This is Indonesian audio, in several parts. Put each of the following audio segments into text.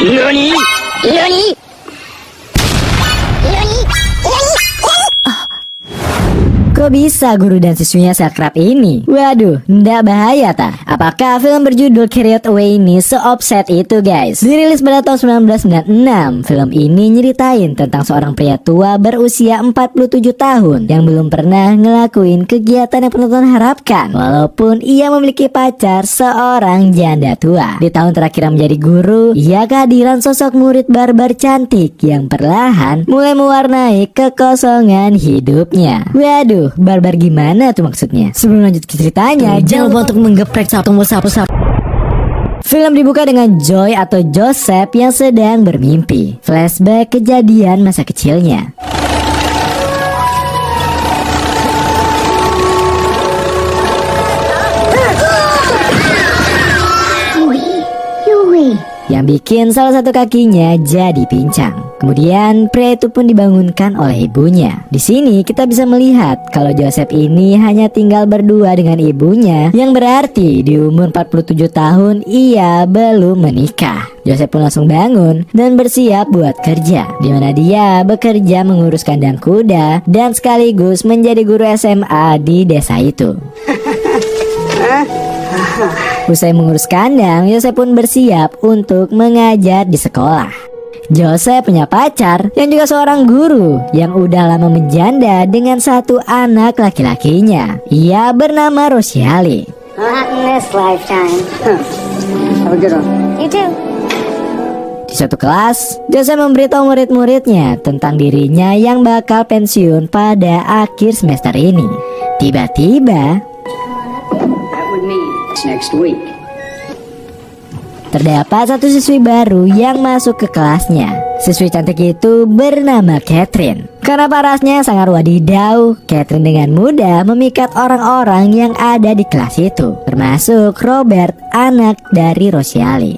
NANI? NANI? Kok bisa guru dan siswinya seakrab ini? Waduh, ndak bahaya tak? Apakah film berjudul Carried Away ini se-offset itu guys? Dirilis pada tahun 1996, film ini nyeritain tentang seorang pria tua berusia 47 tahun yang belum pernah ngelakuin kegiatan yang penonton harapkan. Walaupun ia memiliki pacar seorang janda tua. Di tahun terakhir menjadi guru, ia kehadiran sosok murid barbar cantik yang perlahan mulai mewarnai kekosongan hidupnya. Waduh, barbar gimana tuh maksudnya? Sebelum lanjut ke ceritanya, jangan lupa untuk menggeprek tombol subscribe. Film dibuka dengan Joy atau Joseph yang sedang bermimpi. Flashback kejadian masa kecilnya. Yang bikin salah satu kakinya jadi pincang. Kemudian pria itu pun dibangunkan oleh ibunya. Di sini kita bisa melihat kalau Joseph ini hanya tinggal berdua dengan ibunya, yang berarti di umur 47 tahun ia belum menikah. Joseph pun langsung bangun dan bersiap buat kerja, di mana dia bekerja mengurus kandang kuda dan sekaligus menjadi guru SMA di desa itu. Usai mengurus kandang, Joseph pun bersiap untuk mengajar di sekolah. Joseph punya pacar yang juga seorang guru yang udah lama menjanda dengan satu anak laki-lakinya. Ia bernama Rosiali. Not in this lifetime. Have a good one. You too. Di suatu kelas, Joseph memberitahu murid-muridnya tentang dirinya yang bakal pensiun pada akhir semester ini. Tiba-tiba Next week. terdapat satu siswi baru yang masuk ke kelasnya. Siswi cantik itu bernama Catherine. Karena parasnya sangat wadidaw, Catherine dengan mudah memikat orang-orang yang ada di kelas itu, termasuk Robert, anak dari Rosiali.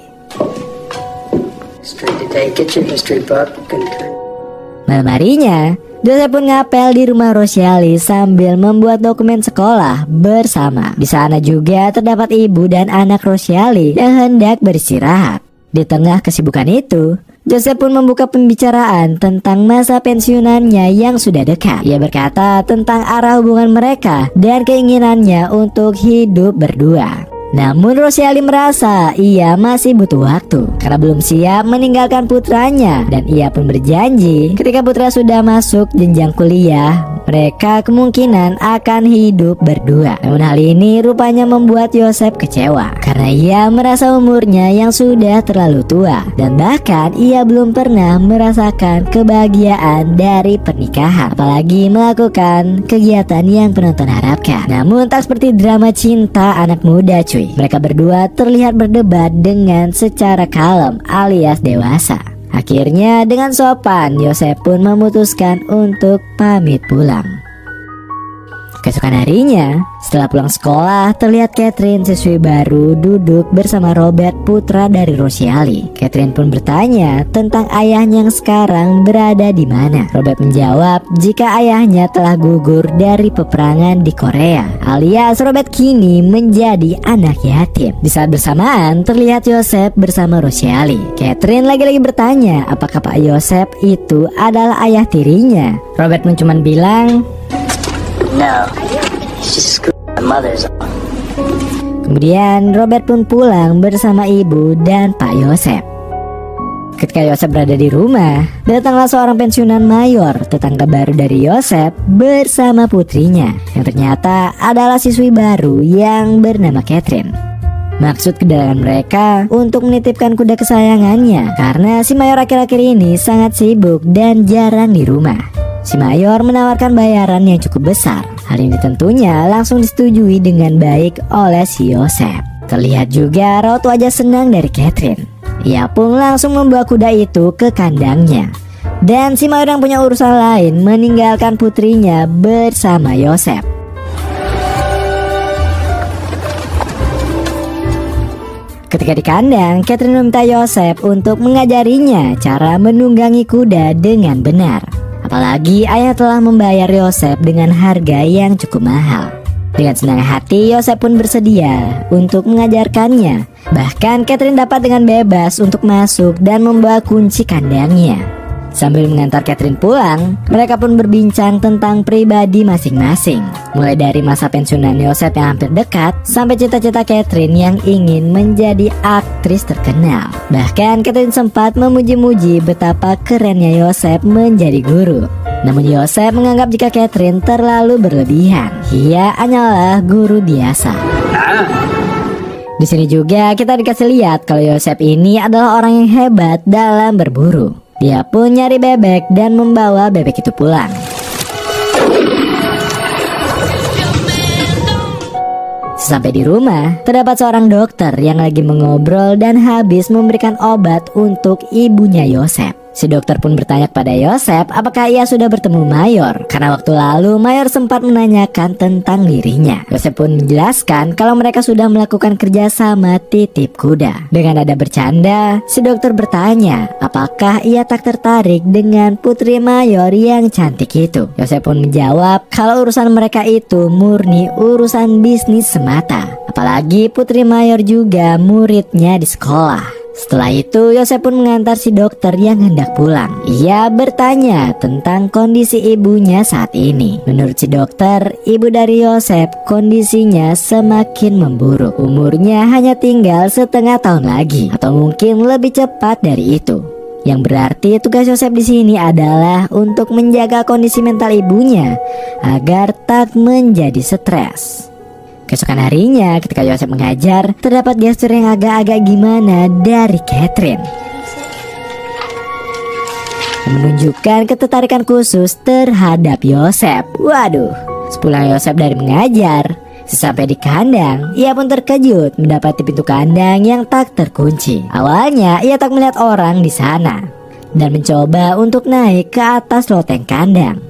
Malam harinya, Joseph pun ngapel di rumah Rosiali sambil membuat dokumen sekolah bersama. Di sana juga terdapat ibu dan anak Rosiali yang hendak beristirahat. Di tengah kesibukan itu, Joseph pun membuka pembicaraan tentang masa pensiunannya yang sudah dekat. Ia berkata tentang arah hubungan mereka dan keinginannya untuk hidup berdua. Namun Rosiali merasa ia masih butuh waktu karena belum siap meninggalkan putranya, dan ia pun berjanji ketika putra sudah masuk jenjang kuliah mereka kemungkinan akan hidup berdua. Namun hal ini rupanya membuat Joseph kecewa karena ia merasa umurnya yang sudah terlalu tua dan bahkan ia belum pernah merasakan kebahagiaan dari pernikahan, apalagi melakukan kegiatan yang penonton harapkan. Namun tak seperti drama cinta anak muda cuy. Mereka berdua terlihat berdebat dengan secara kalem alias dewasa. Akhirnya dengan sopan, Joseph pun memutuskan untuk pamit pulang. Keesokan harinya, setelah pulang sekolah, terlihat Catherine, siswi baru, duduk bersama Robert, putra dari Rosiali. Catherine pun bertanya tentang ayahnya yang sekarang berada di mana. Robert menjawab jika ayahnya telah gugur dari peperangan di Korea, alias Robert kini menjadi anak yatim. Di saat bersamaan, terlihat Joseph bersama Rosiali. Catherine lagi-lagi bertanya apakah Pak Joseph itu adalah ayah tirinya. Robert pun cuma bilang, No, it's just screw my mother's on. Kemudian Robert pun pulang bersama ibu dan Pak Joseph. Ketika Joseph berada di rumah, datanglah seorang pensiunan mayor, tetangga baru dari Joseph bersama putrinya, yang ternyata adalah siswi baru yang bernama Catherine. Maksud kedatangan mereka untuk menitipkan kuda kesayangannya karena si mayor akhir-akhir ini sangat sibuk dan jarang di rumah. Si mayor menawarkan bayaran yang cukup besar. Hal ini tentunya langsung disetujui dengan baik oleh si Joseph. Terlihat juga raut wajah senang dari Catherine. Ia pun langsung membawa kuda itu ke kandangnya. Dan si mayor yang punya urusan lain meninggalkan putrinya bersama Joseph. Ketika di kandang, Catherine meminta Joseph untuk mengajarinya cara menunggangi kuda dengan benar. Apalagi ayah telah membayar Joseph dengan harga yang cukup mahal. Dengan senang hati, Joseph pun bersedia untuk mengajarkannya Bahkan Catherine dapat dengan bebas untuk masuk dan membawa kunci kandangnya. Sambil mengantar Catherine pulang, mereka pun berbincang tentang pribadi masing-masing. Mulai dari masa pensiunan Yosef yang hampir dekat, sampai cita-cita Catherine yang ingin menjadi aktris terkenal. Bahkan Catherine sempat memuji-muji betapa kerennya Yosef menjadi guru. Namun Yosef menganggap jika Catherine terlalu berlebihan. Ia hanyalah guru biasa. Di sini juga kita dikasih lihat kalau Yosef ini adalah orang yang hebat dalam berburu. Dia pun nyari bebek dan membawa bebek itu pulang. Sampai di rumah, terdapat seorang dokter yang lagi mengobrol dan habis memberikan obat untuk ibunya Yosef. Si dokter pun bertanya kepada Yosef apakah ia sudah bertemu Mayor, karena waktu lalu Mayor sempat menanyakan tentang dirinya. Yosef pun menjelaskan kalau mereka sudah melakukan kerjasama titip kuda. Dengan nada bercanda, si dokter bertanya apakah ia tak tertarik dengan putri Mayor yang cantik itu. Yosef pun menjawab kalau urusan mereka itu murni urusan bisnis semata. Apalagi putri Mayor juga muridnya di sekolah. Setelah itu Yosef pun mengantar si dokter yang hendak pulang. Ia bertanya tentang kondisi ibunya saat ini. Menurut si dokter, ibu dari Yosef kondisinya semakin memburuk. Umurnya hanya tinggal setengah tahun lagi, atau mungkin lebih cepat dari itu. Yang berarti tugas Yosef di sini adalah untuk menjaga kondisi mental ibunya agar tak menjadi stres. Keesokan harinya ketika Yosef mengajar, terdapat gestur yang agak-agak gimana dari Catherine, menunjukkan ketertarikan khusus terhadap Yosef. Waduh, sepulang Yosef dari mengajar, sesampai di kandang, ia pun terkejut mendapati pintu kandang yang tak terkunci. Awalnya ia tak melihat orang di sana dan mencoba untuk naik ke atas loteng kandang.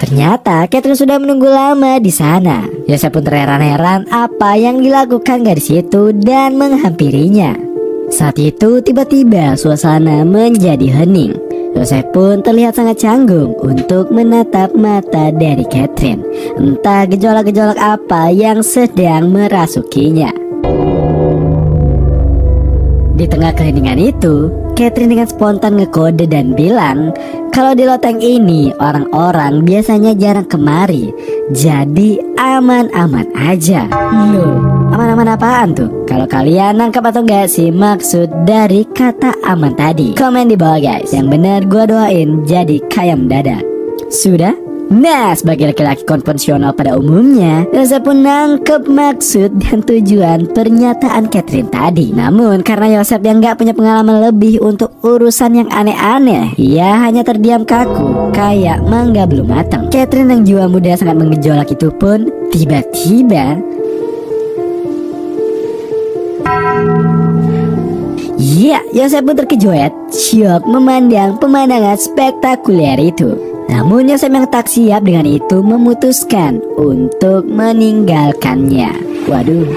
Ternyata Catherine sudah menunggu lama di sana. Yosef pun terheran-heran apa yang dilakukan gadis itu dan menghampirinya. Saat itu tiba-tiba suasana menjadi hening. Yosef pun terlihat sangat canggung untuk menatap mata dari Catherine. Entah gejolak-gejolak apa yang sedang merasukinya. Di tengah keheningan itu, Catherine dengan spontan ngekode dan bilang kalau di loteng ini orang-orang biasanya jarang kemari, jadi aman-aman aja. Loh, aman-aman apaan tuh? Kalau kalian nangkap atau enggak sih maksud dari kata aman tadi? Komen di bawah guys. Yang bener gua doain jadi kaya mendadak. Sudah? Nah, sebagai laki-laki konvensional pada umumnya, Yosef pun nangkep maksud dan tujuan pernyataan Catherine tadi. Namun karena Yosef yang gak punya pengalaman lebih untuk urusan yang aneh-aneh, ia hanya terdiam kaku kayak mangga belum matang. Catherine yang jiwa muda sangat mengejolak itu pun tiba-tiba Yosef pun terkejut, syok memandang pemandangan spektakuler itu. Namun Yosef yang tak siap dengan itu memutuskan untuk meninggalkannya. Waduh.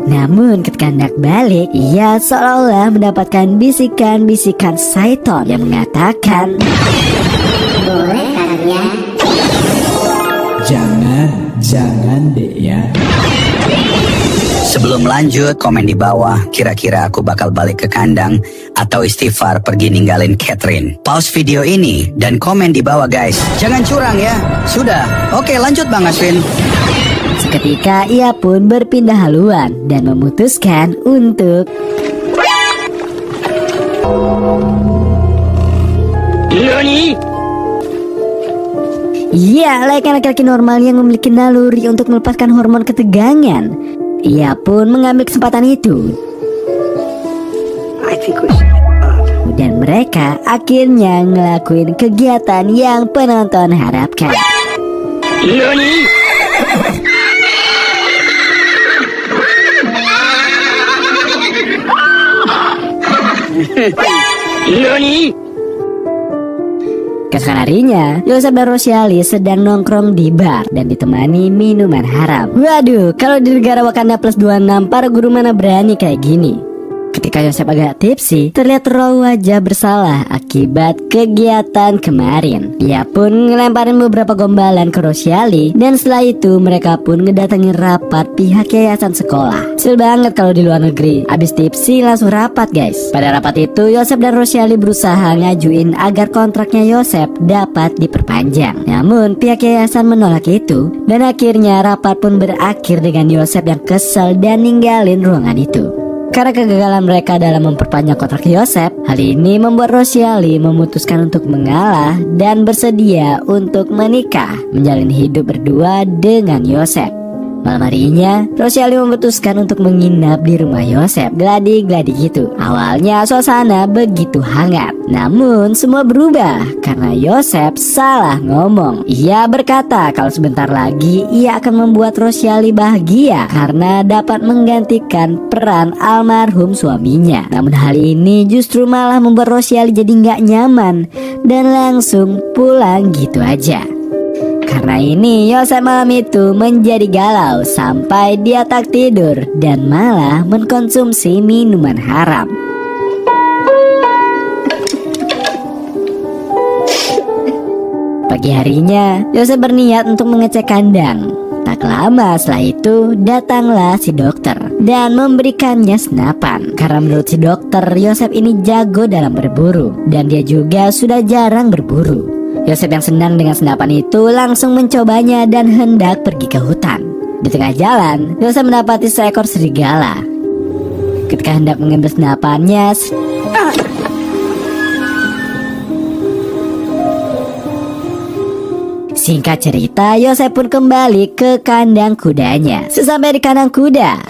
Namun ketika hendak balik, ia seolah-olah mendapatkan bisikan-bisikan syaitan yang mengatakan, Boleh kalian? Jangan deh ya. Sebelum lanjut, komen di bawah kira-kira aku bakal balik ke kandang atau istighfar pergi ninggalin Catherine. Pause video ini dan komen di bawah guys. Jangan curang ya. Sudah, oke lanjut Bang Aswin. Seketika ia pun berpindah haluan dan memutuskan untuk layaknya laki-laki normal yang memiliki naluri untuk melepaskan hormon ketegangan. Ia pun mengambil kesempatan itu. Dan mereka akhirnya ngelakuin kegiatan yang penonton harapkan. Keesokan harinya, Yosef dan Rosyali sedang nongkrong di bar dan ditemani minuman haram. Waduh, kalau di negara Wakanda plus 26 para guru mana berani kayak gini. Ketika Yosef agak tipsi, terlihat raut wajah bersalah akibat kegiatan kemarin. Dia pun ngelemparin beberapa gombalan ke Rosiali, dan setelah itu mereka pun ngedatangi rapat pihak yayasan sekolah. Sil banget kalau di luar negeri, abis tipsi langsung rapat guys. Pada rapat itu Yosef dan Rosiali berusaha ngajuin agar kontraknya Yosef dapat diperpanjang. Namun pihak yayasan menolak itu, dan akhirnya rapat pun berakhir dengan Yosef yang kesal dan ninggalin ruangan itu. Karena kegagalan mereka dalam memperpanjang kontrak Yosef, hal ini membuat Rosiali memutuskan untuk mengalah dan bersedia untuk menikah, menjalin hidup berdua dengan Yosef. Malam harinya, Rosiali memutuskan untuk menginap di rumah Yosef. Gladi-gladi gitu. Awalnya suasana begitu hangat, namun semua berubah karena Yosef salah ngomong. Ia berkata kalau sebentar lagi ia akan membuat Rosiali bahagia karena dapat menggantikan peran almarhum suaminya. Namun hal ini justru malah membuat Rosiali jadi nggak nyaman dan langsung pulang gitu aja. Karena ini Yosef malam itu menjadi galau sampai dia tak tidur dan malah mengkonsumsi minuman haram. Pagi harinya Yosef berniat untuk mengecek kandang. Tak lama setelah itu datanglah si dokter dan memberikannya senapan. Karena menurut si dokter Yosef ini jago dalam berburu dan dia juga sudah jarang berburu. Yosef yang senang dengan senapan itu langsung mencobanya dan hendak pergi ke hutan. Di tengah jalan, Yosef mendapati seekor serigala. Ketika hendak mengambil senapannya, singkat cerita, Yosef pun kembali ke kandang kudanya. Sesampai di kandang kuda,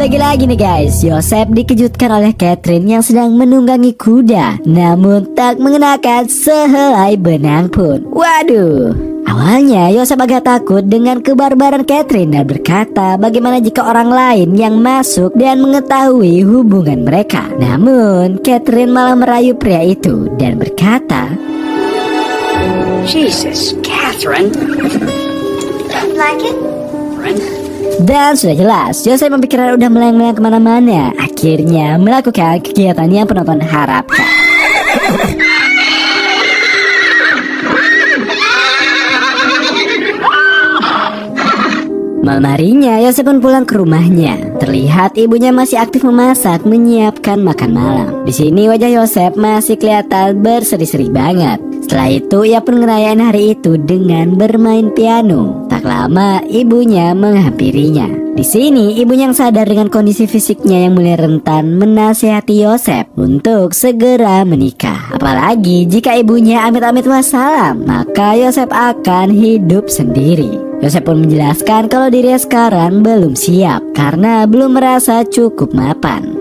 lagi-lagi nih guys, Yosef dikejutkan oleh Catherine yang sedang menunggangi kuda, namun tak mengenakan sehelai benang pun. Waduh. Awalnya Yosef agak takut dengan kebarbaran Catherine dan berkata bagaimana jika orang lain yang masuk dan mengetahui hubungan mereka. Namun Catherine malah merayu pria itu dan berkata, Jesus, Catherine. You like it? dan sudah jelas Yosef memikirkan udah melayang-layang kemana-mana. Akhirnya melakukan kegiatan yang penonton harapkan. Malam harinya Yosef pun pulang ke rumahnya. Terlihat ibunya masih aktif memasak, menyiapkan makan malam. Di sini wajah Yosef masih kelihatan berseri-seri banget. Setelah itu ia pun ngerayain hari itu dengan bermain piano. Tak lama ibunya menghampirinya. Di sini ibunya yang sadar dengan kondisi fisiknya yang mulai rentan menasihati Yosef untuk segera menikah. Apalagi jika ibunya amit-amit wassalam, maka Yosef akan hidup sendiri. Yosef pun menjelaskan kalau dirinya sekarang belum siap karena belum merasa cukup mapan.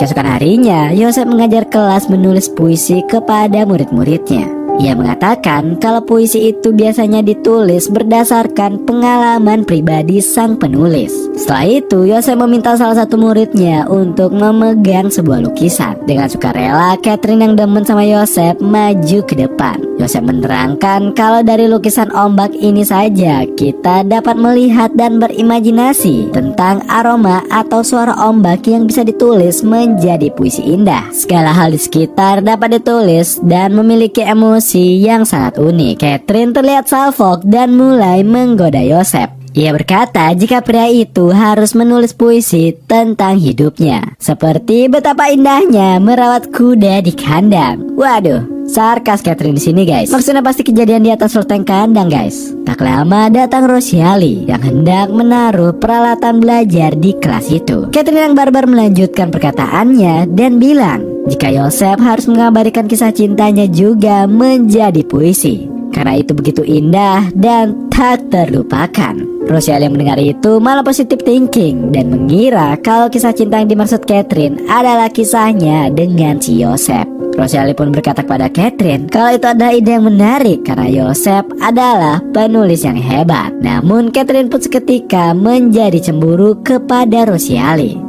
Keesokan harinya, Yosef mengajar kelas menulis puisi kepada murid-muridnya. Ia mengatakan kalau puisi itu biasanya ditulis berdasarkan pengalaman pribadi sang penulis. Setelah itu, Yosef meminta salah satu muridnya untuk memegang sebuah lukisan. Dengan sukarela, Catherine yang demen sama Yosef maju ke depan. Yosef menerangkan kalau dari lukisan ombak ini saja kita dapat melihat dan berimajinasi tentang aroma atau suara ombak yang bisa ditulis menjadi puisi indah. Segala hal di sekitar dapat ditulis dan memiliki emosi yang sangat unik. Catherine terlihat salfok dan mulai menggoda Yosef. Ia berkata jika pria itu harus menulis puisi tentang hidupnya, seperti betapa indahnya merawat kuda di kandang. Waduh, sarkas Catherine di sini guys. Maksudnya pasti kejadian di atas loteng kandang guys. Tak lama datang Rosiali yang hendak menaruh peralatan belajar di kelas itu. Catherine yang barbar melanjutkan perkataannya dan bilang jika Yosef harus mengabadikan kisah cintanya juga menjadi puisi, karena itu begitu indah dan tak terlupakan. Rosiali yang mendengar itu malah positive thinking dan mengira kalau kisah cinta yang dimaksud Catherine adalah kisahnya dengan si Yosef. Rosiali pun berkata kepada Catherine kalau itu adalah ide yang menarik karena Yosef adalah penulis yang hebat. Namun Catherine pun seketika menjadi cemburu kepada Rosiali.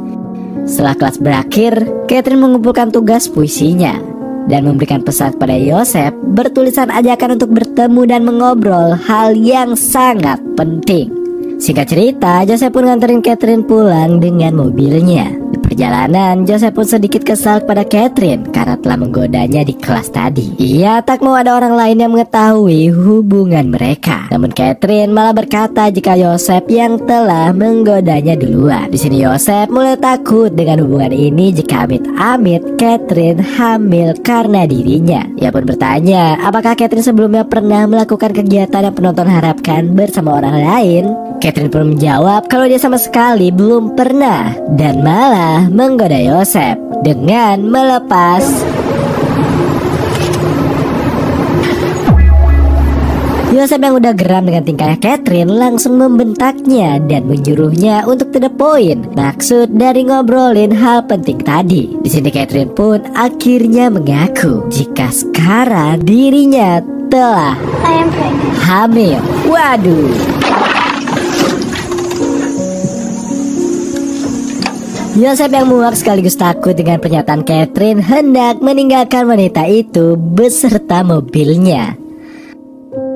Setelah kelas berakhir, Catherine mengumpulkan tugas puisinya. dan memberikan pesan kepada Yosef bertulisan ajakan untuk bertemu dan mengobrol hal yang sangat penting. Singkat cerita, Joseph pun nganterin Catherine pulang dengan mobilnya. Di perjalanan, Joseph pun sedikit kesal kepada Catherine karena telah menggodanya di kelas tadi. Ia tak mau ada orang lain yang mengetahui hubungan mereka. Namun Catherine malah berkata jika Joseph yang telah menggodanya duluan. Di sini Joseph mulai takut dengan hubungan ini jika amit-amit Catherine hamil karena dirinya. Ia pun bertanya, apakah Catherine sebelumnya pernah melakukan kegiatan yang penonton harapkan bersama orang lain? Catherine pun menjawab kalau dia sama sekali belum pernah dan malah menggoda Joseph dengan melepas Joseph yang udah geram dengan tingkahnya Catherine langsung membentaknya dan menyuruhnya untuk to the point. Maksud dari ngobrolin hal penting tadi. Di sini Catherine pun akhirnya mengaku jika sekarang dirinya telah hamil. Waduh. Joseph yang muak sekaligus takut dengan pernyataan Catherine hendak meninggalkan wanita itu beserta mobilnya.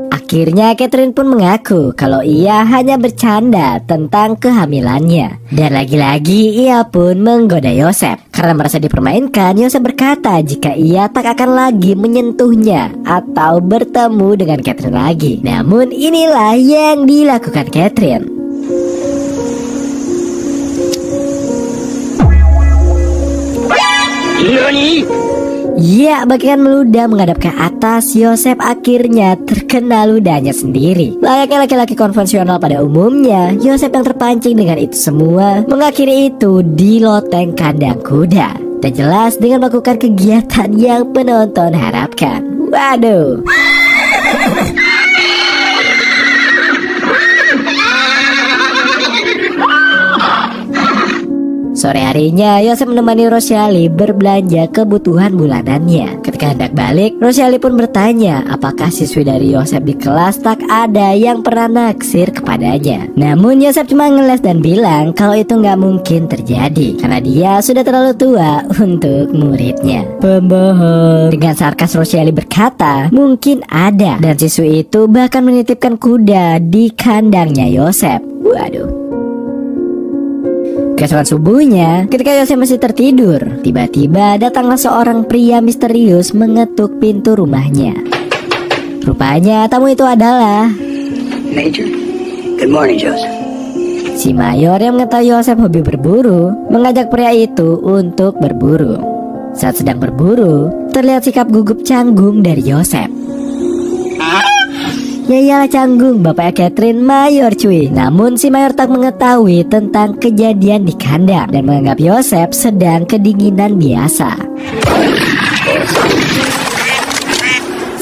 Akhirnya Catherine pun mengaku kalau ia hanya bercanda tentang kehamilannya. Dan lagi-lagi ia pun menggoda Joseph. Karena merasa dipermainkan, Joseph berkata jika ia tak akan lagi menyentuhnya atau bertemu dengan Catherine lagi. Namun inilah yang dilakukan Catherine. Ya, bagian meludah menghadap ke atas, Joseph akhirnya terkena ludahnya sendiri. Layaknya laki-laki konvensional pada umumnya, Joseph yang terpancing dengan itu semua mengakhiri itu di loteng kandang kuda. Dan jelas dengan melakukan kegiatan yang penonton harapkan. Waduh. Sore harinya, Joseph menemani Rosyali berbelanja kebutuhan bulanannya. Ketika hendak balik, Rosyali pun bertanya apakah siswi dari Joseph di kelas tak ada yang pernah naksir kepadanya. Namun Joseph cuma ngeles dan bilang kalau itu nggak mungkin terjadi karena dia sudah terlalu tua untuk muridnya. Pembohong. Dengan sarkas Rosyali berkata mungkin ada, dan siswi itu bahkan menitipkan kuda di kandangnya Joseph. Waduh. Keesokan subuhnya, ketika Joseph masih tertidur, tiba-tiba datanglah seorang pria misterius mengetuk pintu rumahnya. Rupanya tamu itu adalah Major. Good morning, Joseph. si mayor yang mengetahui Joseph hobi berburu, mengajak pria itu untuk berburu. Saat sedang berburu, terlihat sikap gugup canggung dari Joseph. Ya iyalah canggung, bapaknya Catherine mayor cuy. Namun si mayor tak mengetahui tentang kejadian di kandang dan menganggap Joseph sedang kedinginan biasa.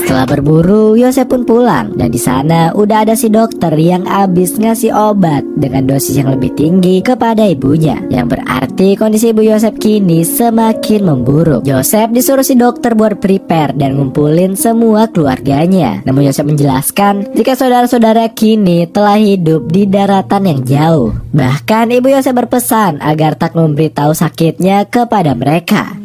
Setelah berburu, Joseph pun pulang dan di sana udah ada si dokter yang abis ngasih obat dengan dosis yang lebih tinggi kepada ibunya. Yang berarti kondisi ibu Joseph kini semakin memburuk. Joseph disuruh si dokter buat prepare dan ngumpulin semua keluarganya. Namun Joseph menjelaskan jika saudara-saudara kini telah hidup di daratan yang jauh. Bahkan ibu Joseph berpesan agar tak memberitahu sakitnya kepada mereka.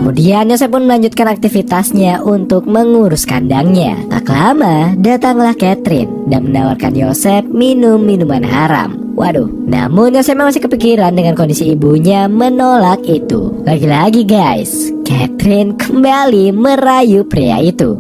Kemudian Joseph pun melanjutkan aktivitasnya untuk mengurus kandangnya. Tak lama datanglah Catherine dan menawarkan Joseph minum minuman haram. Waduh, namun Joseph masih kepikiran dengan kondisi ibunya menolak itu. Lagi-lagi guys, Catherine kembali merayu pria itu.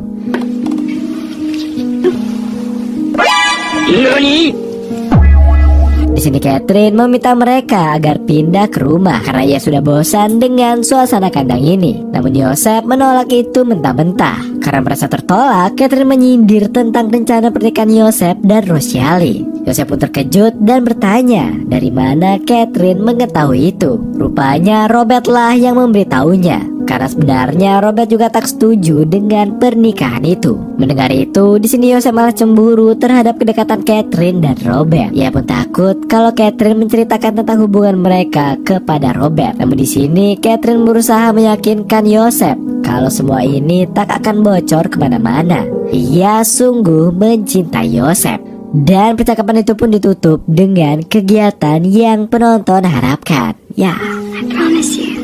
Di sini Catherine meminta mereka agar pindah ke rumah karena ia sudah bosan dengan suasana kandang ini. Namun Joseph menolak itu mentah-mentah. Karena merasa tertolak, Catherine menyindir tentang rencana pernikahan Joseph dan Rosyali. Joseph pun terkejut dan bertanya dari mana Catherine mengetahui itu. Rupanya Robert lah yang memberitahunya. Karena sebenarnya Robert juga tak setuju dengan pernikahan itu. Mendengar itu, di sini Joseph malah cemburu terhadap kedekatan Catherine dan Robert. Ia pun takut kalau Catherine menceritakan tentang hubungan mereka kepada Robert. Namun di sini Catherine berusaha meyakinkan Joseph kalau semua ini tak akan bocor kemana-mana. Ia sungguh mencintai Joseph. Dan percakapan itu pun ditutup dengan kegiatan yang penonton harapkan. Ya, I promise you.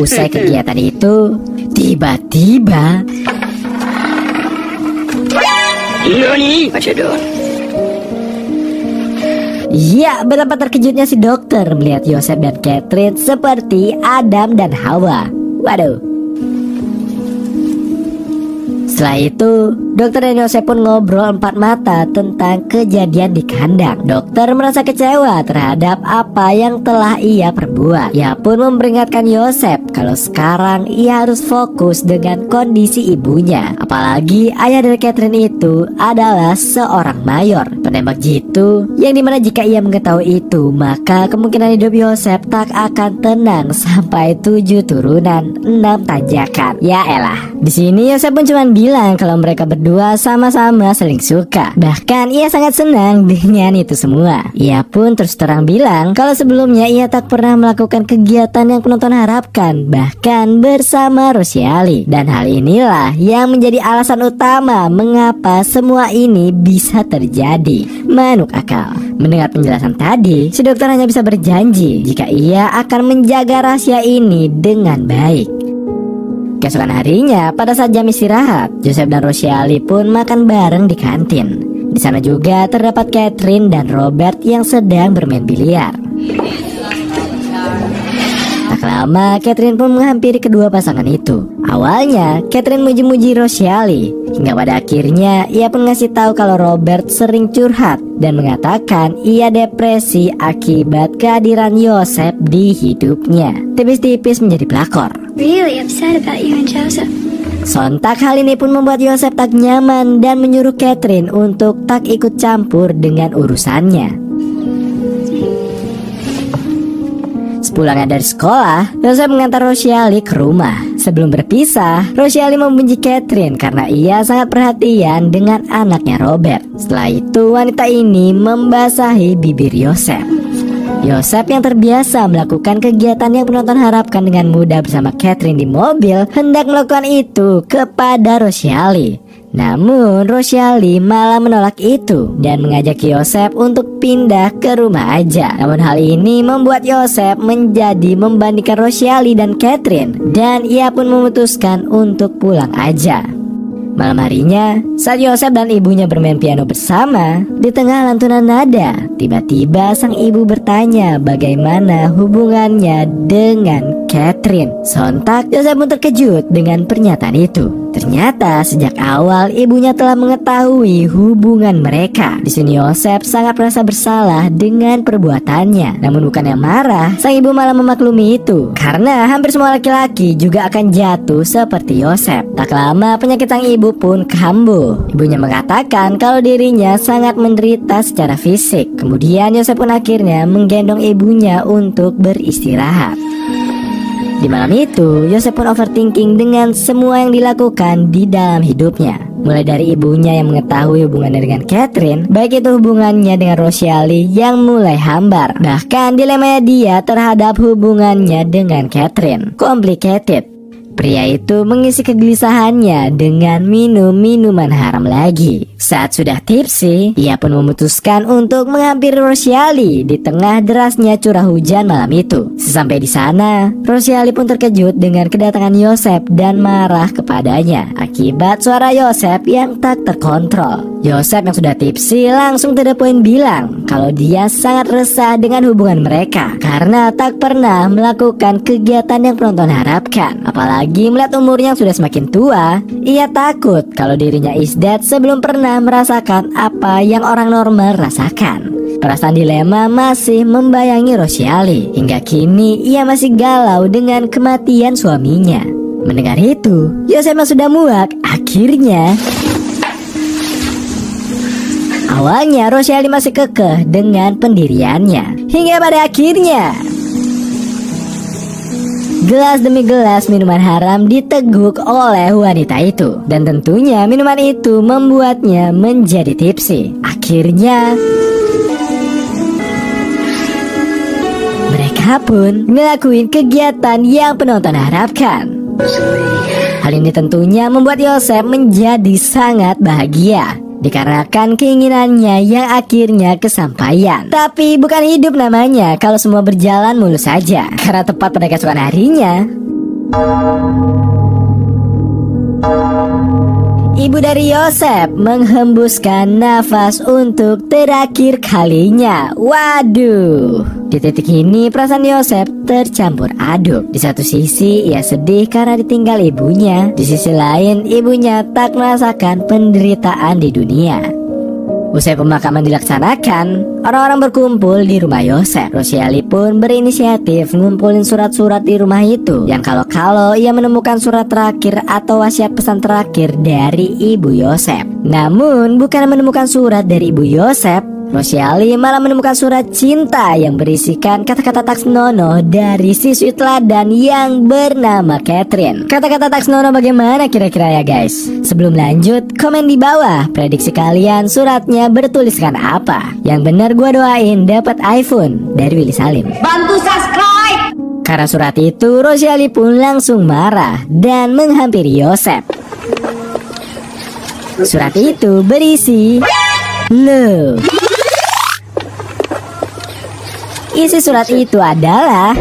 usai kegiatan itu, tiba-tiba Nani? What you doing? ya, betapa terkejutnya si dokter melihat Yosef dan Catherine seperti Adam dan Hawa. Waduh. Setelah itu, dokter dan Yosef pun ngobrol empat mata tentang kejadian di kandang. Dokter merasa kecewa terhadap apa yang telah ia perbuat. Ia pun memperingatkan Yosef kalau sekarang ia harus fokus dengan kondisi ibunya. Apalagi ayah dari Catherine itu adalah seorang mayor, penembak jitu, yang dimana jika ia mengetahui itu, maka kemungkinan hidup Yosef tak akan tenang sampai 7 turunan, 6 tanjakan. Ya elah. Di sini Yosef pun cuma bilang kalau mereka berdua sama-sama saling suka. Bahkan ia sangat senang dengan itu semua. Ia pun terus terang bilang kalau sebelumnya ia tak pernah melakukan kegiatan yang penonton harapkan, bahkan bersama Rosiali. Dan hal inilah yang menjadi alasan utama mengapa semua ini bisa terjadi. Manuk akal. Mendengar penjelasan tadi, si dokter hanya bisa berjanji jika ia akan menjaga rahasia ini dengan baik. Keesokan harinya, pada saat jam istirahat, Joseph dan Rosiali pun makan bareng di kantin. Di sana juga terdapat Catherine dan Robert yang sedang bermain biliar. Tak lama, Catherine pun menghampiri kedua pasangan itu. Awalnya, Catherine muji-muji Rosiali, hingga pada akhirnya ia pun ngasih tahu kalau Robert sering curhat dan mengatakan ia depresi akibat kehadiran Yosef di hidupnya. Tipis-tipis menjadi pelakor. Really upset about you and Joseph. Sontak hal ini pun membuat Yosef tak nyaman dan menyuruh Catherine untuk tak ikut campur dengan urusannya. Sepulangnya dari sekolah, Yosef mengantar Rosiali ke rumah. Sebelum berpisah, Rosiali membenci Catherine karena ia sangat perhatian dengan anaknya Robert. Setelah itu, wanita ini membasahi bibir Yosef. Yosef yang terbiasa melakukan kegiatan yang penonton harapkan dengan mudah bersama Catherine di mobil, hendak melakukan itu kepada Rosiali. Namun Rosiali malah menolak itu dan mengajak Yosef untuk pindah ke rumah aja. Namun hal ini membuat Yosef menjadi membandingkan Rosiali dan Catherine, dan ia pun memutuskan untuk pulang aja. Malam harinya, saat Yosef dan ibunya bermain piano bersama, di tengah lantunan nada, tiba-tiba sang ibu bertanya bagaimana hubungannya dengan Catherine. Sontak, Yosef pun terkejut dengan pernyataan itu. Ternyata sejak awal ibunya telah mengetahui hubungan mereka. Di sini Yosef sangat merasa bersalah dengan perbuatannya. Namun bukannya marah, sang ibu malah memaklumi itu, karena hampir semua laki-laki juga akan jatuh seperti Yosef. Tak lama penyakit sang ibu pun kambuh. Ibunya mengatakan kalau dirinya sangat menderita secara fisik. Kemudian Yosef pun akhirnya menggendong ibunya untuk beristirahat. Di malam itu, Yosef pun overthinking dengan semua yang dilakukan di dalam hidupnya. Mulai dari ibunya yang mengetahui hubungannya dengan Catherine, baik itu hubungannya dengan Rosiali yang mulai hambar. Bahkan dilemanya dia terhadap hubungannya dengan Catherine complicated. Pria itu mengisi kegelisahannya dengan minum minuman haram lagi. Saat sudah tipsi, ia pun memutuskan untuk menghampiri Rosiali di tengah derasnya curah hujan malam itu. Sesampai di sana, Rosiali pun terkejut dengan kedatangan Yosef dan marah kepadanya akibat suara Yosef yang tak terkontrol. Yosef yang sudah tipsi langsung to the point bilang kalau dia sangat resah dengan hubungan mereka karena tak pernah melakukan kegiatan yang penonton harapkan. Apalagi melihat umurnya yang sudah semakin tua, ia takut kalau dirinya is dead sebelum pernah merasakan apa yang orang normal rasakan. Perasaan dilema masih membayangi Rosiali. Hingga kini ia masih galau dengan kematian suaminya. Mendengar itu, Yosef yang sudah muak akhirnya. Awalnya Rosiali masih kekeh dengan pendiriannya, hingga pada akhirnya gelas demi gelas minuman haram diteguk oleh wanita itu. Dan tentunya minuman itu membuatnya menjadi tipsi. Akhirnya mereka pun ngelakuin kegiatan yang penonton harapkan. Hal ini tentunya membuat Yosef menjadi sangat bahagia dikarenakan keinginannya yang akhirnya kesampaian. Tapi bukan hidup namanya kalau semua berjalan mulus saja, karena tepat pada keesokan harinya ibu dari Yosef menghembuskan nafas untuk terakhir kalinya. Waduh, di titik ini perasaan Yosef tercampur aduk. Di satu sisi ia sedih karena ditinggal ibunya, di sisi lain ibunya tak merasakan penderitaan di dunia. Usai pemakaman dilaksanakan, orang-orang berkumpul di rumah Yosef. Rosiali pun berinisiatif ngumpulin surat-surat di rumah itu, yang kalau ia menemukan surat terakhir atau wasiat pesan terakhir dari ibu Yosef. Namun bukan menemukan surat dari ibu Yosef, Rosiali malah menemukan surat cinta yang berisikan kata-kata taksnono dari siswi teladan yang bernama Catherine. Kata-kata taksnono bagaimana kira-kira ya guys? Sebelum lanjut, komen di bawah prediksi kalian suratnya bertuliskan apa. Yang benar gua doain dapat iPhone dari Willy Salim. Bantu subscribe. Karena surat itu, Rosiali pun langsung marah dan menghampiri Yosef. Surat itu berisi, loh, isi surat itu adalah,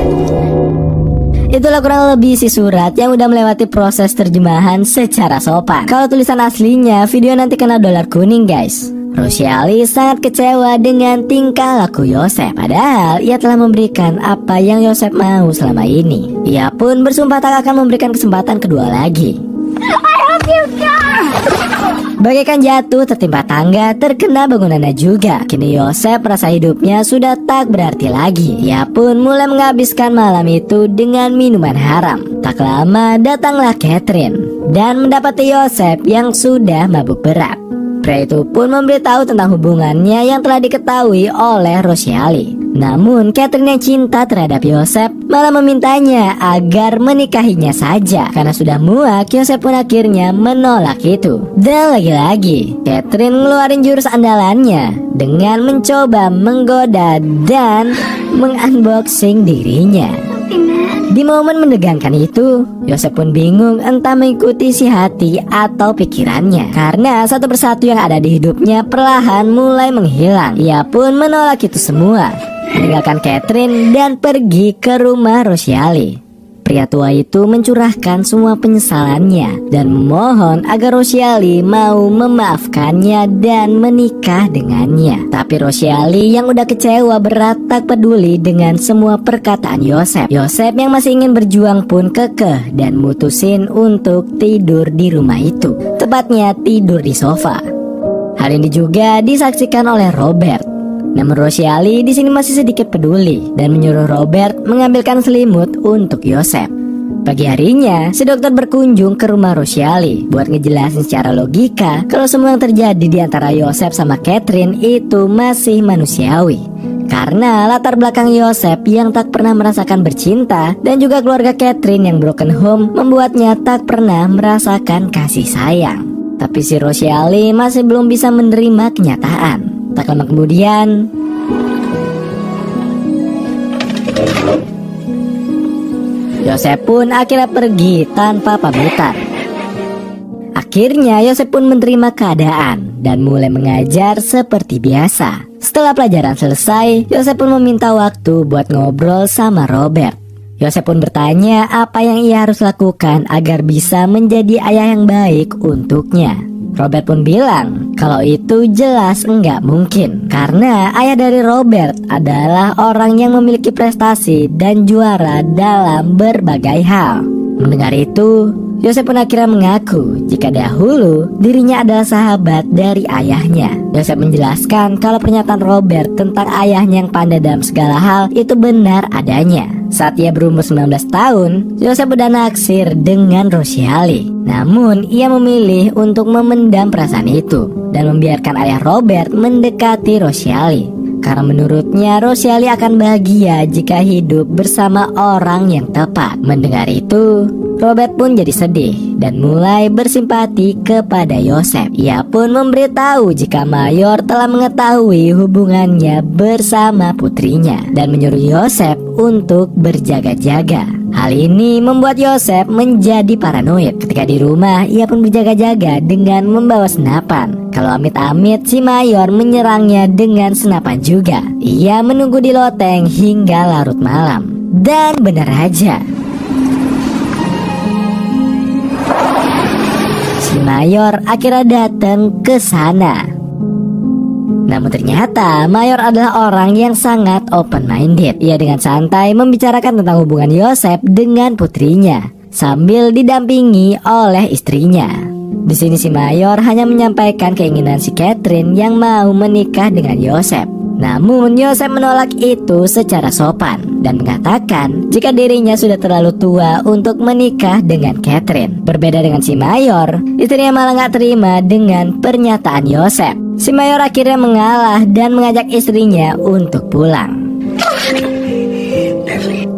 itulah kurang lebih isi surat yang udah melewati proses terjemahan secara sopan. Kalau tulisan aslinya, video nanti kena dolar kuning guys. Rosiali sangat kecewa dengan tingkah laku Yosef. Padahal ia telah memberikan apa yang Yosef mau selama ini. Ia pun bersumpah tak akan memberikan kesempatan kedua lagi. Bagaikan jatuh tertimpa tangga, terkena bangunannya juga. Kini Yosef merasa hidupnya sudah tak berarti lagi. Ia pun mulai menghabiskan malam itu dengan minuman haram. Tak lama datanglah Catherine dan mendapati Yosef yang sudah mabuk berat. Pria itu pun memberitahu tentang hubungannya yang telah diketahui oleh Rosiali. Namun Catherine yang cinta terhadap Yosef malah memintanya agar menikahinya saja. Karena sudah muak, Yosef pun akhirnya menolak itu. Dan lagi-lagi Catherine ngeluarin jurus andalannya dengan mencoba menggoda dan mengunboxing dirinya. Di momen menegangkan itu, Yosef pun bingung entah mengikuti si hati atau pikirannya. Karena satu persatu yang ada di hidupnya perlahan mulai menghilang. Ia pun menolak itu semua, meninggalkan Catherine dan pergi ke rumah Rosiali. Pria tua itu mencurahkan semua penyesalannya dan memohon agar Rosiali mau memaafkannya dan menikah dengannya. Tapi Rosiali yang udah kecewa berat tak peduli dengan semua perkataan Yosef. Yosef yang masih ingin berjuang pun kekeh dan mutusin untuk tidur di rumah itu. Tepatnya tidur di sofa. Hal ini juga disaksikan oleh Robert. Namun Rosiali di sini masih sedikit peduli dan menyuruh Robert mengambilkan selimut untuk Yosef. Pagi harinya, si dokter berkunjung ke rumah Rosiali buat ngejelasin secara logika kalau semua yang terjadi di antara Yosef sama Catherine itu masih manusiawi. Karena latar belakang Yosef yang tak pernah merasakan bercinta dan juga keluarga Catherine yang broken home membuatnya tak pernah merasakan kasih sayang. Tapi si Rosiali masih belum bisa menerima kenyataan. Tak lama kemudian, Yosef pun akhirnya pergi tanpa pamitan. Akhirnya Yosef pun menerima keadaan dan mulai mengajar seperti biasa. Setelah pelajaran selesai, Yosef pun meminta waktu buat ngobrol sama Robert. Yosef pun bertanya apa yang ia harus lakukan agar bisa menjadi ayah yang baik untuknya. Robert pun bilang kalau itu jelas enggak mungkin, karena ayah dari Robert adalah orang yang memiliki prestasi dan juara dalam berbagai hal. Mendengar itu, Yosef pun akhirnya mengaku jika dahulu dirinya adalah sahabat dari ayahnya. Yosef menjelaskan kalau pernyataan Robert tentang ayahnya yang pandai dalam segala hal itu benar adanya. Saat ia berumur 19 tahun, Yosef udah naksir dengan Rosiali. Namun ia memilih untuk memendam perasaan itu dan membiarkan ayah Robert mendekati Rosiali. Karena menurutnya Rosiali akan bahagia jika hidup bersama orang yang tepat. Mendengar itu, Robert pun jadi sedih dan mulai bersimpati kepada Yosef. Ia pun memberitahu jika Mayor telah mengetahui hubungannya bersama putrinya dan menyuruh Yosef untuk berjaga-jaga. Hal ini membuat Yosef menjadi paranoid. Ketika di rumah, ia pun berjaga-jaga dengan membawa senapan. Kalau amit-amit si Mayor menyerangnya dengan senapan juga. Ia menunggu di loteng hingga larut malam. Dan benar aja, si Mayor akhirnya datang ke sana. Namun ternyata Mayor adalah orang yang sangat open-minded. Ia dengan santai membicarakan tentang hubungan Yosef dengan putrinya sambil didampingi oleh istrinya. Di sini si Mayor hanya menyampaikan keinginan si Catherine yang mau menikah dengan Yosef. Namun Yosef menolak itu secara sopan dan mengatakan jika dirinya sudah terlalu tua untuk menikah dengan Catherine. Berbeda dengan si Mayor, istrinya malah gak terima dengan pernyataan Yosef. Si Mayor akhirnya mengalah dan mengajak istrinya untuk pulang.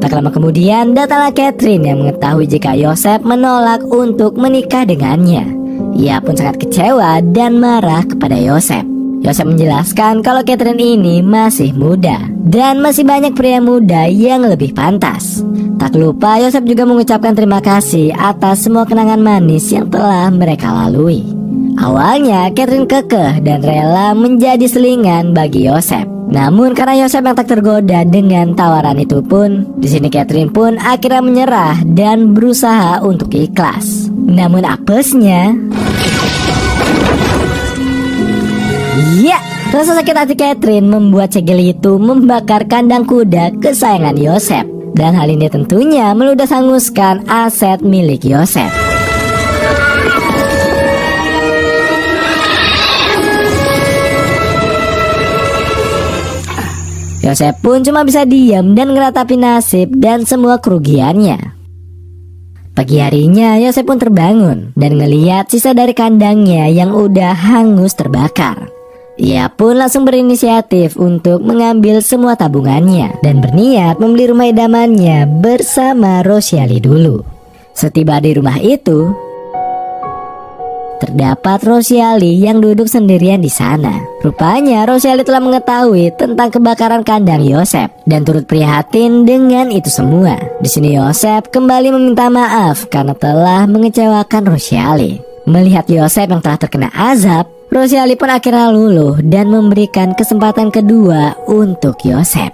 Tak lama kemudian datanglah Catherine yang mengetahui jika Yosef menolak untuk menikah dengannya. Ia pun sangat kecewa dan marah kepada Yosef. Yosef menjelaskan kalau Catherine ini masih muda dan masih banyak pria muda yang lebih pantas. Tak lupa Yosef juga mengucapkan terima kasih atas semua kenangan manis yang telah mereka lalui. Awalnya Catherine kekeh dan rela menjadi selingan bagi Yosef. Namun karena Yosef yang tak tergoda dengan tawaran itu pun, di sini Catherine pun akhirnya menyerah dan berusaha untuk ikhlas. Namun apesnya, ya, rasa sakit hati Catherine membuat segel itu membakar kandang kuda kesayangan Yosef. Dan hal ini tentunya meludas hanguskan aset milik Yosef. Yosef pun cuma bisa diam dan ngeratapi nasib dan semua kerugiannya. Pagi harinya Yosef pun terbangun dan ngeliat sisa dari kandangnya yang udah hangus terbakar. Ia pun langsung berinisiatif untuk mengambil semua tabungannya dan berniat membeli rumah idamannya bersama Rosiali dulu. Setiba di rumah itu, terdapat Rosiali yang duduk sendirian di sana. Rupanya Rosiali telah mengetahui tentang kebakaran kandang Yosef dan turut prihatin dengan itu semua. Di sini Yosef kembali meminta maaf karena telah mengecewakan Rosiali. Melihat Yosef yang telah terkena azab, Rosiali pun akhirnya luluh dan memberikan kesempatan kedua untuk Yosef.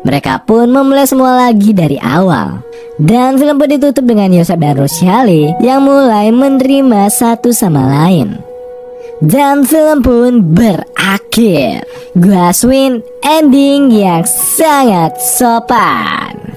Mereka pun memulai semua lagi dari awal. Dan film pun ditutup dengan Yosef dan Rosiali yang mulai menerima satu sama lain. Dan film pun berakhir. Gua Aswin, ending yang sangat sopan.